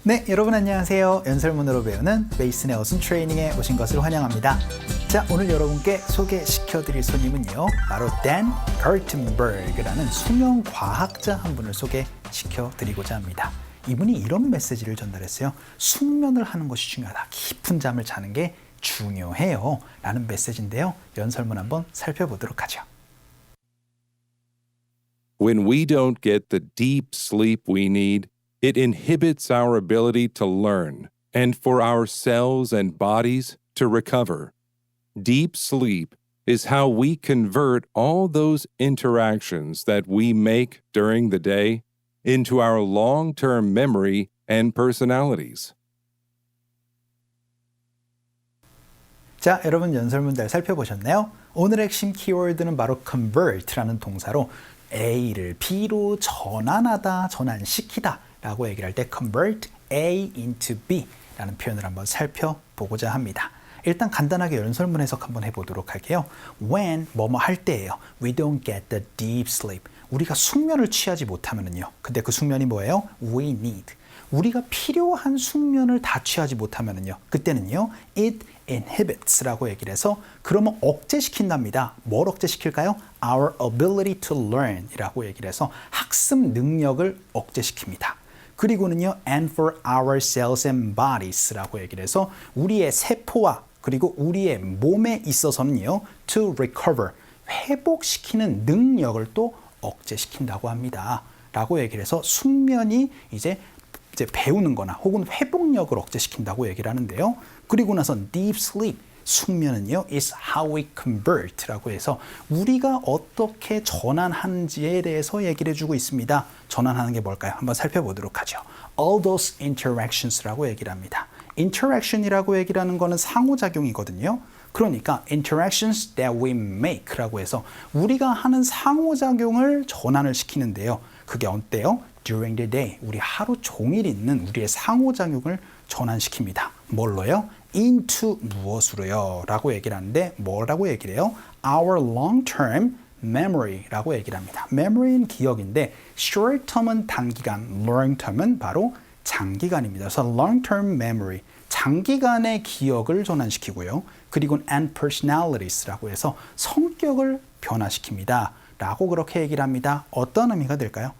네, 여러분 안녕하세요. 연설문으로 배우는 베이슨의 어순 트레이닝에 오신 것을 환영합니다. 자, 오늘 여러분께 소개시켜드릴 손님은요, 바로 댄 걸튼버그라는 수명 과학자 한 분을 소개시켜드리고자 합니다. 이분이 이런 메시지를 전달했어요. 숙면을 하는 것이 중요하다. 깊은 잠을 자는 게 중요해요. 라는 메시지인데요. 연설문 한번 살펴보도록 하죠. When we don't get the deep sleep we need, it inhibits our ability to learn and for our cells and bodies to recover. Deep sleep is how we convert all those interactions that we make during the day into our long-term memory and personalities. 자, 여러분 연설문 잘 살펴보셨나요? 오늘의 핵심 키워드는 바로 convert라는 동사로 A를 B로 전환하다, 전환시키다 라고 얘기를 할 때 convert A into B 라는 표현을 한번 살펴보고자 합니다. 일단 간단하게 연설문 해석 한번 해보도록 할게요. When, 뭐뭐 할 때예요. We don't get the deep sleep. 우리가 숙면을 취하지 못하면은요. 근데 그 숙면이 뭐예요? We need. 우리가 필요한 숙면을 다 취하지 못하면은요. 그때는요. It inhibits라고 얘기를 해서 그러면 억제시킨답니다. 뭘 억제시킬까요? Our ability to learn 이라고 얘기를 해서 학습 능력을 억제시킵니다. 그리고는요, and for our cells and bodies라고 얘기를 해서 우리의 세포와 그리고 우리의 몸에 있어서는요, to recover, 회복시키는 능력을 또 억제시킨다고 합니다. 라고 얘기를 해서 숙면이 이제 배우는 거나 혹은 회복력을 억제시킨다고 얘기를 하는데요. 그리고 나서 deep sleep, 숙면은요, is how we convert 라고 해서 우리가 어떻게 전환하는지에 대해서 얘기를 해주고 있습니다. 전환하는 게 뭘까요? 한번 살펴보도록 하죠. All those interactions라고 얘기를 합니다. interaction이라고 얘기를 하는 거는 상호작용이거든요. 그러니까 interactions that we make 라고 해서 우리가 하는 상호작용을 전환을 시키는데요. 그게 어때요? During the day, 우리 하루 종일 있는 우리의 상호작용을 전환시킵니다. 뭘로요? into 무엇으로요? 라고 얘기를 하는데 뭐라고 얘기를 해요? Our long-term memory 라고 얘기를 합니다. memory는 기억인데 short term은 단기간, long term은 바로 장기간입니다. 그래서 long-term memory, 장기간의 기억을 전환시키고요. 그리고 and personalities라고 해서 성격을 변화시킵니다. 라고 그렇게 얘기를 합니다. 어떤 의미가 될까요?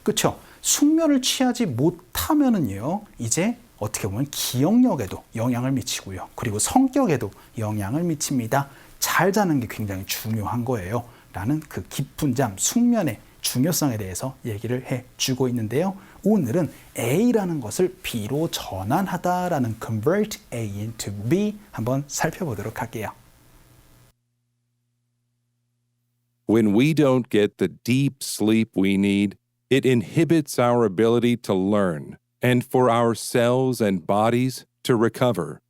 그렇죠? 숙면을 취하지 못하면은요, 이제 어떻게 보면 기억력에도 영향을 미치고요. 그리고 성격에도 영향을 미칩니다. 잘 자는 게 굉장히 중요한 거예요. 라는 그 깊은 잠, 숙면의 중요성에 대해서 얘기를 해주고 있는데요. 오늘은 A라는 것을 B로 전환하다라는 convert A into B 한번 살펴보도록 할게요. When we don't get the deep sleep we need, it inhibits our ability to learn and for our cells and bodies to recover.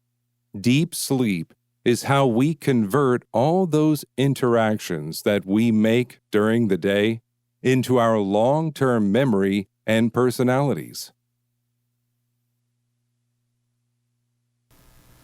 Deep sleep is how we convert all those interactions that we make during the day into our long-term memory and personalities.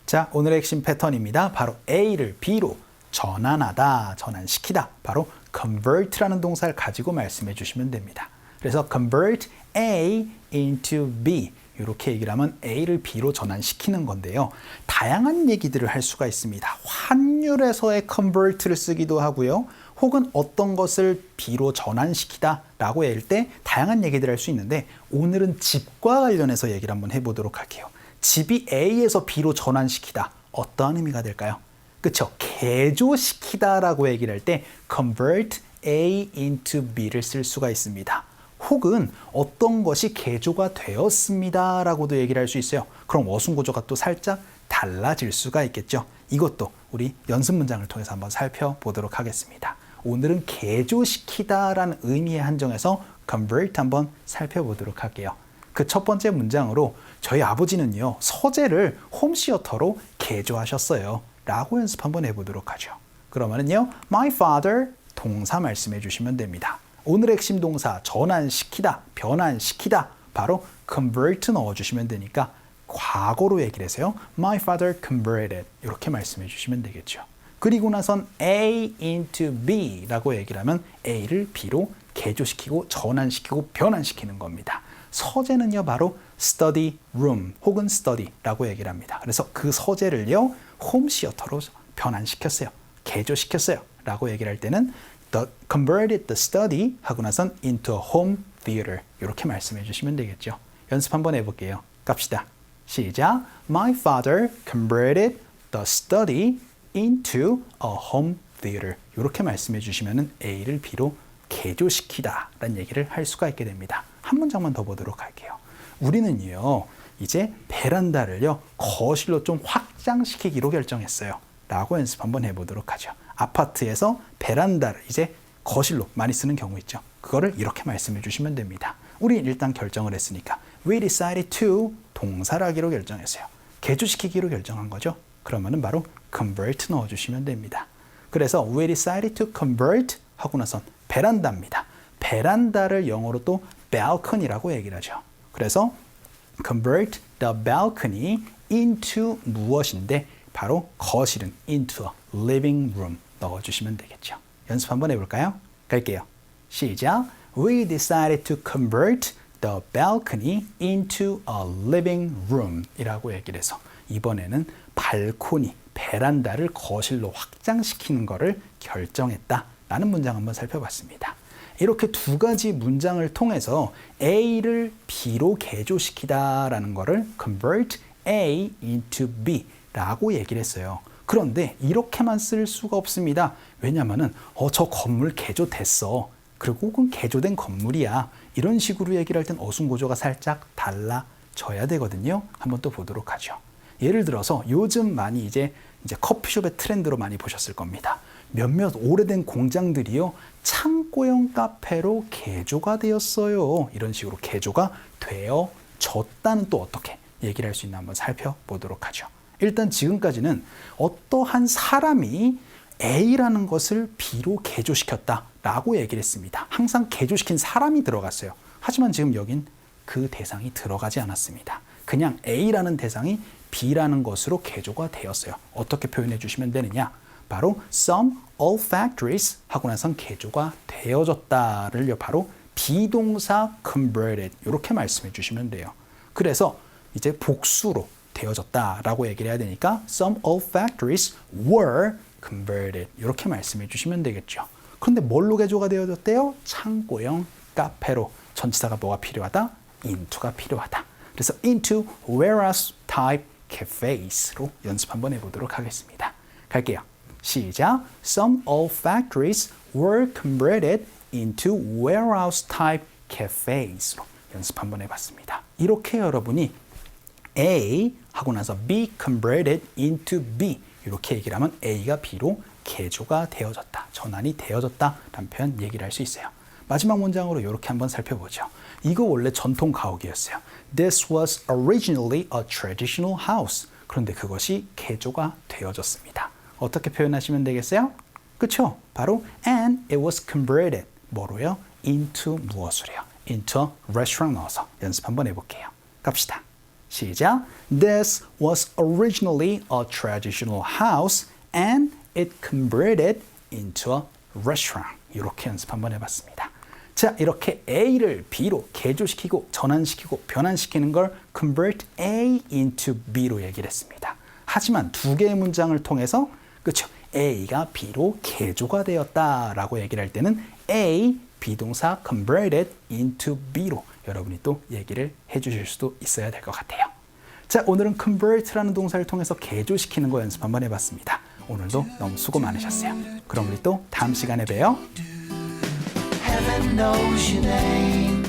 자, 오늘의 핵심 패턴입니다. 바로 A를 B로 전환하다, 전환시키다. 바로 convert라는 동사를 가지고 말씀해 주시면 됩니다. 그래서 convert A into B 이렇게 얘기를 하면 A를 B로 전환시키는 건데요. 다양한 얘기들을 할 수가 있습니다. 환율에서의 convert를 쓰기도 하고요. 혹은 어떤 것을 B로 전환시키다 라고 할 때 다양한 얘기들을 할 수 있는데 오늘은 집과 관련해서 얘기를 한번 해보도록 할게요. 집이 A에서 B로 전환시키다. 어떤 의미가 될까요? 그렇죠? 개조시키다 라고 얘기를 할 때 convert A into B를 쓸 수가 있습니다. 혹은 어떤 것이 개조가 되었습니다 라고도 얘기를 할 수 있어요. 그럼 어순구조가 또 살짝 달라질 수가 있겠죠. 이것도 우리 연습 문장을 통해서 한번 살펴보도록 하겠습니다. 오늘은 개조시키다 라는 의미의 한정에서 convert 한번 살펴보도록 할게요. 그 첫 번째 문장으로 저희 아버지는요, 서재를 홈시어터로 개조하셨어요 라고 연습 한번 해보도록 하죠. 그러면은요, my father 동사 말씀해 주시면 됩니다. 오늘의 핵심 동사 전환시키다, 변환시키다 바로 convert 넣어주시면 되니까 과거로 얘기를 해서요. My father converted 이렇게 말씀해 주시면 되겠죠. 그리고 나선 A into B 라고 얘기를 하면 A를 B로 개조시키고 전환시키고 변환시키는 겁니다. 서재는요 바로 study room 혹은 study라고 얘기를 합니다. 그래서 그 서재를요, 홈 시어터로 변환시켰어요. 개조시켰어요. 라고 얘기를 할 때는 converted the study 하고 나선 into a home theater 이렇게 말씀해 주시면 되겠죠. 연습 한번 해볼게요. 갑시다. 시작. My father converted the study into a home theater. 이렇게 말씀해 주시면 A를 B로 개조시키다 라는 얘기를 할 수가 있게 됩니다. 한 문장만 더 보도록 할게요. 우리는요, 이제 베란다를요, 거실로 좀 확장시키기로 결정했어요. 라고 연습 한번 해보도록 하죠. 아파트에서 베란다를 이제 거실로 많이 쓰는 경우 있죠. 그거를 이렇게 말씀해 주시면 됩니다. 우리 일단 결정을 했으니까 we decided to 동사라기로 결정했어요. 개조시키기로 결정한 거죠. 그러면은 바로 convert 넣어주시면 됩니다. 그래서 we decided to convert 하고 나선 베란다입니다. 베란다를 영어로 또 balcony라고 얘기를 하죠. 그래서 convert the balcony into 무엇인데 바로 거실은 into a living room 넣어주시면 되겠죠. 연습 한번 해볼까요? 갈게요. 시작. We decided to convert the balcony into a living room 이라고 얘기를 해서 이번에는 발코니, 베란다를 거실로 확장시키는 것을 결정했다 라는 문장 한번 살펴봤습니다. 이렇게 두 가지 문장을 통해서 A를 B로 개조시키다 라는 것을 convert A into B 라고 얘기를 했어요. 그런데 이렇게만 쓸 수가 없습니다. 왜냐하면 저 건물 개조됐어. 그리고 혹은 개조된 건물이야. 이런 식으로 얘기를 할 땐 어순구조가 살짝 달라져야 되거든요. 한번 또 보도록 하죠. 예를 들어서 요즘 많이 이제 커피숍의 트렌드로 많이 보셨을 겁니다. 몇몇 오래된 공장들이요, 창고형 카페로 개조가 되었어요. 이런 식으로 개조가 되어졌다는 또 어떻게 얘기를 할 수 있나 한번 살펴보도록 하죠. 일단 지금까지는 어떠한 사람이 A라는 것을 B로 개조시켰다라고 얘기를 했습니다. 항상 개조시킨 사람이 들어갔어요. 하지만 지금 여긴 그 대상이 들어가지 않았습니다. 그냥 A라는 대상이 B라는 것으로 개조가 되었어요. 어떻게 표현해 주시면 되느냐? 바로 some all factories 하고 나선 개조가 되어졌다를 바로 비동사 converted 이렇게 말씀해 주시면 돼요. 그래서 이제 복수로 되어졌다라고 얘기를 해야 되니까 some all factories were converted 이렇게 말씀해 주시면 되겠죠. 그런데 뭘로 개조가 되어졌대요? 창고형 카페로. 전치사가 뭐가 필요하다? into가 필요하다. 그래서 into warehouse type cafes로 연습 한번 해보도록 하겠습니다. 갈게요. 시작. Some all factories were converted into warehouse type cafes로 연습 한번 해봤습니다. 이렇게 여러분이 A 하고 나서 B converted into B 이렇게 얘기를 하면 A가 B로 개조가 되어졌다, 전환이 되어졌다 라는 표현 얘기를 할 수 있어요. 마지막 문장으로 이렇게 한번 살펴보죠. 이거 원래 전통 가옥이었어요. This was originally a traditional house. 그런데 그것이 개조가 되어졌습니다. 어떻게 표현하시면 되겠어요? 그쵸? 바로 and it was converted. 뭐로요? into 무엇으로요? into a restaurant 넣어서 연습 한번 해볼게요. 갑시다. 시작. This was originally a traditional house and it converted into a restaurant. 이렇게 연습 한번 해봤습니다. 자, 이렇게 A를 B로 개조시키고 전환시키고 변환시키는 걸 convert A into B로 얘기를 했습니다. 하지만 두 개의 문장을 통해서 그렇죠? A가 B로 개조가 되었다라고 얘기를 할 때는 A 비동사 converted into B로 여러분이 또 얘기를 해주실 수도 있어야 될 것 같아요. 자, 오늘은 convert라는 동사를 통해서 개조시키는 거 연습 한번 해봤습니다. 오늘도 너무 수고 많으셨어요. 그럼 우리 또 다음 시간에 봬요. Heaven knows your name.